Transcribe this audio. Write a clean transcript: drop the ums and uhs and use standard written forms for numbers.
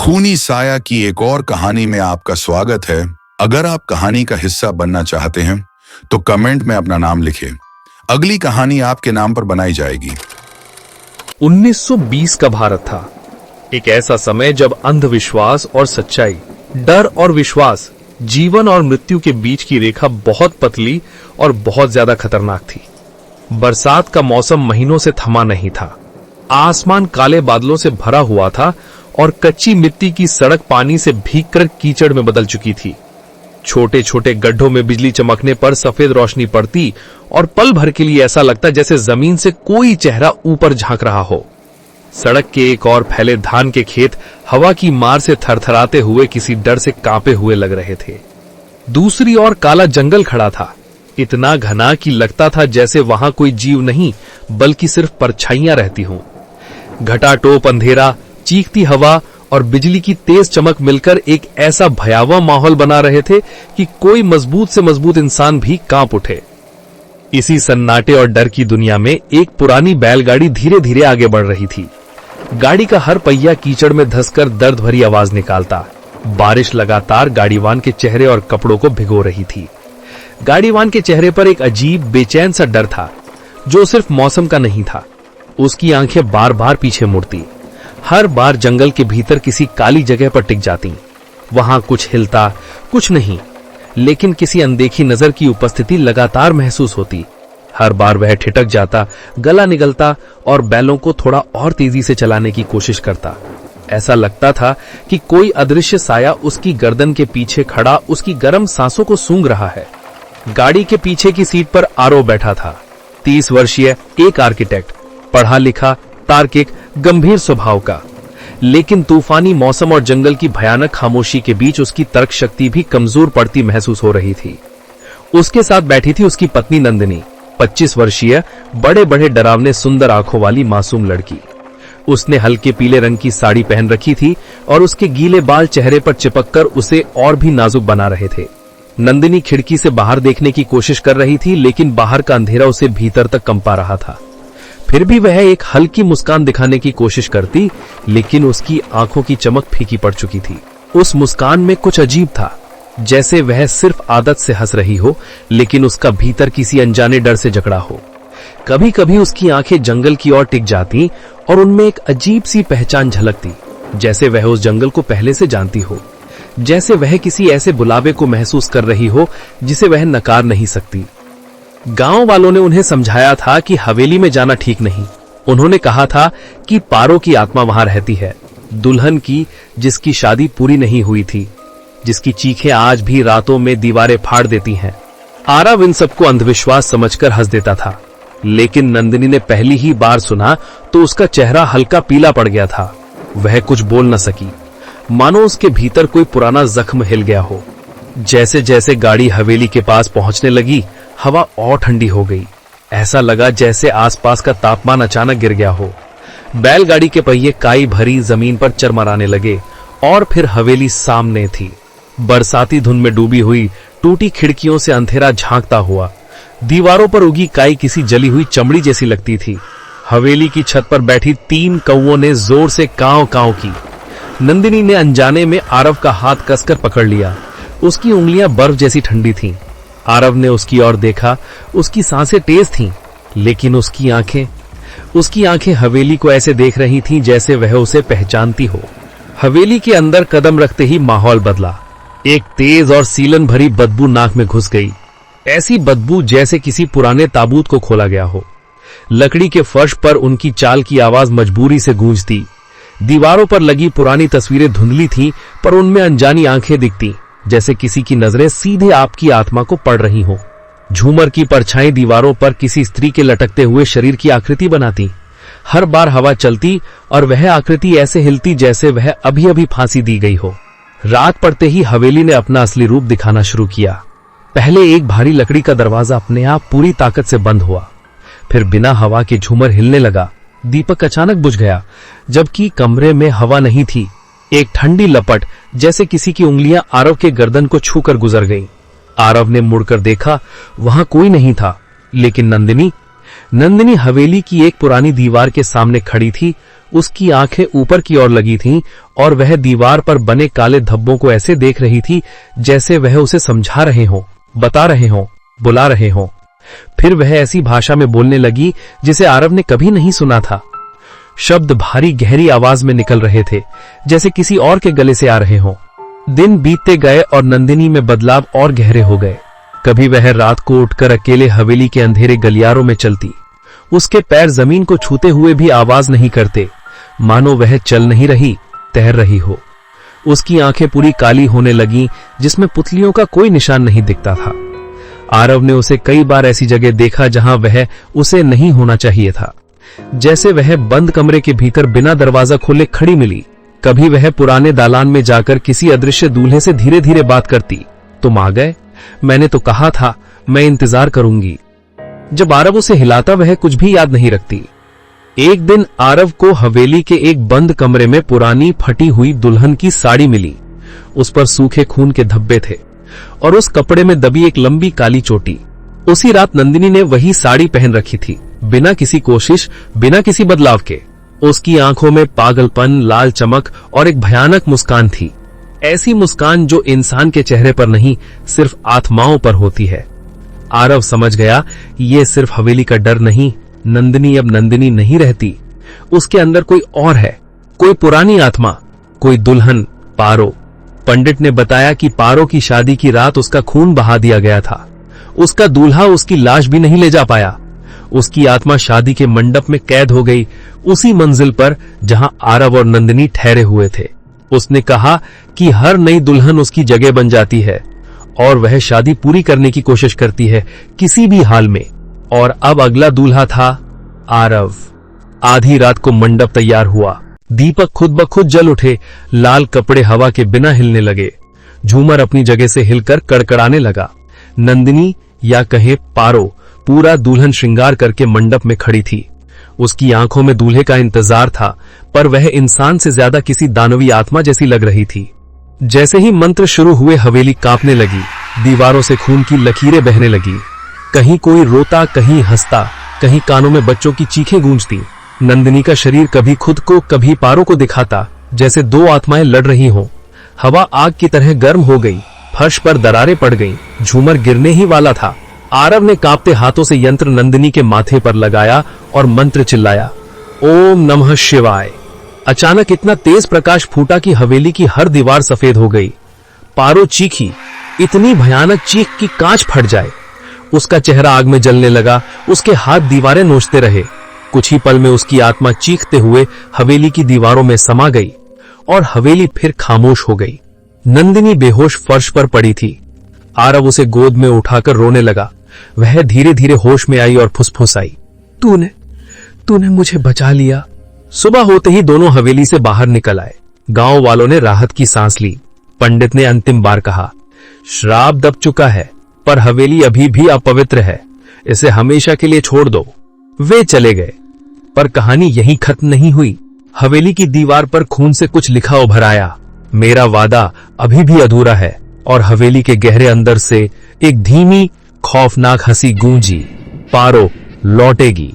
खूनी साया की एक और कहानी में आपका स्वागत है। अगर आप कहानी का हिस्सा बनना चाहते हैं तो कमेंट में अपना नाम लिखें। अगली कहानी आपके नाम पर बनाई जाएगी। 1920 का भारत था, एक ऐसा समय जब अंधविश्वास और सच्चाई, डर और विश्वास, जीवन और मृत्यु के बीच की रेखा बहुत पतली और बहुत ज्यादा खतरनाक थी। बरसात का मौसम महीनों से थमा नहीं था। आसमान काले बादलों से भरा हुआ था और कच्ची मिट्टी की सड़क पानी से भीगकर कीचड़ में बदल चुकी थी। छोटे छोटे गड्ढों में बिजली चमकने पर सफेद रोशनी पड़ती और पल भर के लिए ऐसा लगता जैसे जमीन से कोई चेहरा ऊपर झांक रहा हो। सड़क के एक और फैले धान के खेत हवा की मार से थरथराते हुए किसी डर से कांपे हुए लग रहे थे। दूसरी ओर काला जंगल खड़ा था, इतना घना कि लगता था जैसे वहां कोई जीव नहीं बल्कि सिर्फ परछाइयां रहती हों। घटाटोप अंधेरा, चीखती हवा और बिजली की तेज चमक मिलकर एक ऐसा भयावह माहौल बना रहे थे कि कोई मजबूत से मजबूत इंसान भी कांप उठे। इसी सन्नाटे और डर की दुनिया में एक पुरानी बैलगाड़ी धीरे धीरे आगे बढ़ रही थी। गाड़ी का हर पहिया कीचड़ में धंसकर दर्द भरी आवाज निकालता। बारिश लगातार गाड़ीवान के चेहरे और कपड़ों को भिगो रही थी। गाड़ीवान के चेहरे पर एक अजीब बेचैन सा डर था जो सिर्फ मौसम का नहीं था। उसकी आंखें बार बार पीछे मुड़ती, हर बार जंगल के भीतर किसी काली जगह पर टिक जाती। वहां कुछ हिलता, कुछ नहीं, लेकिन किसी अनदेखी नजर की उपस्थिति लगातार महसूस होती। हर बार वह ठिठक जाता, गला निगलता और बैलों को थोड़ा और तेजी से चलाने की कोशिश करता। ऐसा लगता था कि कोई अदृश्य साया उसकी गर्दन के पीछे खड़ा उसकी गर्म सांसों को सूंघ रहा है। गाड़ी के पीछे की सीट पर आरव बैठा था, 30 वर्षीय एक आर्किटेक्ट, पढ़ा लिखा, तार्किक, गंभीर स्वभाव का। लेकिन तूफानी मौसम और जंगल की भयानक खामोशी के बीच उसकी तर्क शक्ति भी कमजोर पड़ती महसूस हो रही थी। उसके साथ बैठी थी उसकी पत्नी नंदिनी, 25 वर्षीय, बड़े बड़े डरावने सुंदर आंखों वाली मासूम लड़की। उसने हल्के पीले रंग की साड़ी पहन रखी थी और उसके गीले बाल चेहरे पर चिपककर उसे और भी नाजुक बना रहे थे। नंदिनी खिड़की से बाहर देखने की कोशिश कर रही थी, लेकिन बाहर का अंधेरा उसे भीतर तक कंपा रहा था। फिर भी वह एक हल्की मुस्कान दिखाने की कोशिश करती, लेकिन उसकी आंखों की चमक फीकी पड़ चुकी थी। उस मुस्कान में कुछ अजीब था, जैसे वह सिर्फ आदत से हंस रही हो, लेकिन उसका भीतर किसी अनजाने डर से जकड़ा हो। कभी कभी उसकी आंखें जंगल की ओर टिक जाती और उनमें एक अजीब सी पहचान झलकती, जैसे वह उस जंगल को पहले से जानती हो, जैसे वह किसी ऐसे बुलावे को महसूस कर रही हो जिसे वह नकार नहीं सकती। गांव वालों ने उन्हें समझाया था कि हवेली में जाना ठीक नहीं। उन्होंने कहा था कि पारो की आत्मा वहां रहती है, दुल्हन की जिसकी शादी पूरी नहीं हुई थी, जिसकी चीखें आज भी रातों में दीवारें फाड़ देती हैं। आरव इन सबको अंधविश्वास समझकर हंस देता था, लेकिन नंदिनी ने पहली ही बार सुना तो उसका चेहरा हल्का पीला पड़ गया था। वह कुछ बोल न सकी, मानो उसके भीतर कोई पुराना जख्म हिल गया हो। जैसे जैसे गाड़ी हवेली के पास पहुंचने लगी, हवा और ठंडी हो गई। ऐसा लगा जैसे आसपास का तापमान अचानक गिर गया हो। बैलगाड़ी के पहिए काई भरी जमीन पर चरमराने लगे और फिर हवेली सामने थी, बरसाती धुंध में डूबी हुई, टूटी खिड़कियों से अंधेरा झांकता हुआ। दीवारों पर उगी काई किसी जली हुई चमड़ी जैसी लगती थी। हवेली की छत पर बैठी 3 कौओं ने जोर से कांव कांव की। नंदिनी ने अनजाने में आरव का हाथ कसकर पकड़ लिया। उसकी उंगलियां बर्फ जैसी ठंडी थीं। आरव ने उसकी ओर देखा, उसकी सांसें तेज थीं, लेकिन उसकी आंखें हवेली को ऐसे देख रही थीं जैसे वह उसे पहचानती हो। हवेली के अंदर कदम रखते ही माहौल बदला। एक तेज और सीलन भरी बदबू नाक में घुस गई, ऐसी बदबू जैसे किसी पुराने ताबूत को खोला गया हो। लकड़ी के फर्श पर उनकी चाल की आवाज मजबूरी से गूंजती। दीवारों पर लगी पुरानी तस्वीरें धुंधली थीं, पर उनमें अनजानी आंखें दिखती, जैसे किसी की नजरें सीधे आपकी आत्मा को पढ़ रही हो। झूमर की परछाई दीवारों पर किसी स्त्री के लटकते हुए शरीर की आकृति बनाती। हर बार हवा चलती और वह आकृति ऐसे हिलती जैसे वह अभी अभी फांसी दी गई हो। रात पड़ते ही हवेली ने अपना असली रूप दिखाना शुरू किया। पहले एक भारी लकड़ी का दरवाजा अपने आप पूरी ताकत से बंद हुआ, फिर बिना हवा के झूमर हिलने लगा। दीपक अचानक बुझ गया, जबकि कमरे में हवा नहीं थी। एक ठंडी लपट जैसे किसी की उंगलियां आरव के गर्दन को छूकर गुजर गईं। आरव ने मुड़कर देखा, वहां कोई नहीं था, लेकिन नंदिनी हवेली की एक पुरानी दीवार के सामने खड़ी थी। उसकी आंखें ऊपर की ओर लगी थीं और वह दीवार पर बने काले धब्बों को ऐसे देख रही थी जैसे वह उसे समझा रहे हों, बता रहे हों, बुला रहे हों। फिर वह ऐसी भाषा में बोलने लगी जिसे आरव ने कभी नहीं सुना था। शब्द भारी गहरी आवाज में निकल रहे थे, जैसे किसी और के गले से आ रहे हों। दिन बीतते गए और नंदिनी में बदलाव और गहरे हो गए। कभी वह रात को उठकर अकेले हवेली के अंधेरे गलियारों में चलती। उसके पैर जमीन को छूते हुए भी आवाज नहीं करते, मानो वह चल नहीं रही, तैर रही हो। उसकी आंखें पूरी काली होने लगीं, जिसमें पुतलियों का कोई निशान नहीं दिखता था। आरव ने उसे कई बार ऐसी जगह देखा जहां वह उसे नहीं होना चाहिए था, जैसे वह बंद कमरे के भीतर बिना दरवाजा खोले खड़ी मिली। कभी वह पुराने दालान में जाकर किसी अदृश्य दूल्हे से धीरे धीरे बात करती, तुम आ गए, मैंने तो कहा था, मैं इंतजार करूंगी। जब आरव उसे हिलाता वह कुछ भी याद नहीं रखती। एक दिन आरव को हवेली के एक बंद कमरे में पुरानी फटी हुई दुल्हन की साड़ी मिली। उस पर सूखे खून के धब्बे थे और उस कपड़े में दबी एक लंबी काली चोटी। उसी रात नंदिनी ने वही साड़ी पहन रखी थी, बिना किसी कोशिश, बिना किसी बदलाव के। उसकी आंखों में पागलपन, लाल चमक और एक भयानक मुस्कान थी। ऐसी मुस्कान जो इंसान के चेहरे पर नहीं, सिर्फ आत्माओं पर होती है। आरव समझ गया, ये सिर्फ हवेली का डर नहीं, नंदिनी अब नंदिनी नहीं रहती। उसके अंदर कोई और है, कोई पुरानी आत्मा, कोई दुल्हन, पारो। पंडित ने बताया कि पारो की शादी की रात उसका खून बहा दिया गया था। उसका दूल्हा उसकी लाश भी नहीं ले जा पाया। उसकी आत्मा शादी के मंडप में कैद हो गई, उसी मंजिल पर जहां आरव और नंदिनी ठहरे हुए थे। उसने कहा कि हर नई दुल्हन उसकी जगह बन जाती है और वह शादी पूरी करने की कोशिश करती है, किसी भी हाल में। और अब अगला दूल्हा था आरव। आधी रात को मंडप तैयार हुआ। दीपक खुद ब खुद जल उठे, लाल कपड़े हवा के बिना हिलने लगे। झूमर अपनी जगह से हिलकर कड़कड़ाने लगा। नंदिनी, या कहे पारो, पूरा दुल्हन श्रृंगार करके मंडप में खड़ी थी। उसकी आंखों में दूल्हे का इंतजार था, पर वह इंसान से ज्यादा किसी दानवी आत्मा जैसी लग रही थी। जैसे ही मंत्र शुरू हुए हवेली कांपने लगी, दीवारों से खून की लकीरें बहने लगी। कहीं कोई रोता, कहीं हंसता, कहीं कानों में बच्चों की चीखें गूंजती। नंदिनी का शरीर कभी खुद को, कभी पारो को दिखाता, जैसे दो आत्माएं लड़ रही हों। हवा आग की तरह गर्म हो गई, फर्श पर दरारें पड़ गईं, झूमर गिरने ही वाला था। आरव ने कांपते हाथों से यंत्र नंदिनी के माथे पर लगाया और मंत्र चिल्लाया, ओम नमः शिवाय। अचानक इतना तेज प्रकाश फूटा कि हवेली की हर दीवार सफेद हो गई। पारो चीखी, इतनी भयानक चीख कि कांच फट जाए। उसका चेहरा आग में जलने लगा, उसके हाथ दीवारें नोचते रहे। कुछ ही पल में उसकी आत्मा चीखते हुए हवेली की दीवारों में समा गई और हवेली फिर खामोश हो गई। नंदिनी बेहोश फर्श पर पड़ी थी। आरव उसे गोद में उठाकर रोने लगा। वह धीरे धीरे होश में आई और फुसफुसाई, तूने मुझे बचा लिया। सुबह होते ही दोनों हवेली से बाहर निकल आए। गांव वालों ने राहत की सांस ली। पंडित ने अंतिम बार कहा, श्राप दब चुका है, पर हवेली अभी भी अपवित्र है, इसे हमेशा के लिए छोड़ दो। वे चले गए, पर कहानी यहीं खत्म नहीं हुई। हवेली की दीवार पर खून से कुछ लिखा उभर आया, मेरा वादा अभी भी अधूरा है। और हवेली के गहरे अंदर से एक धीमी खौफनाक हंसी गूंजी, पारो लौटेगी।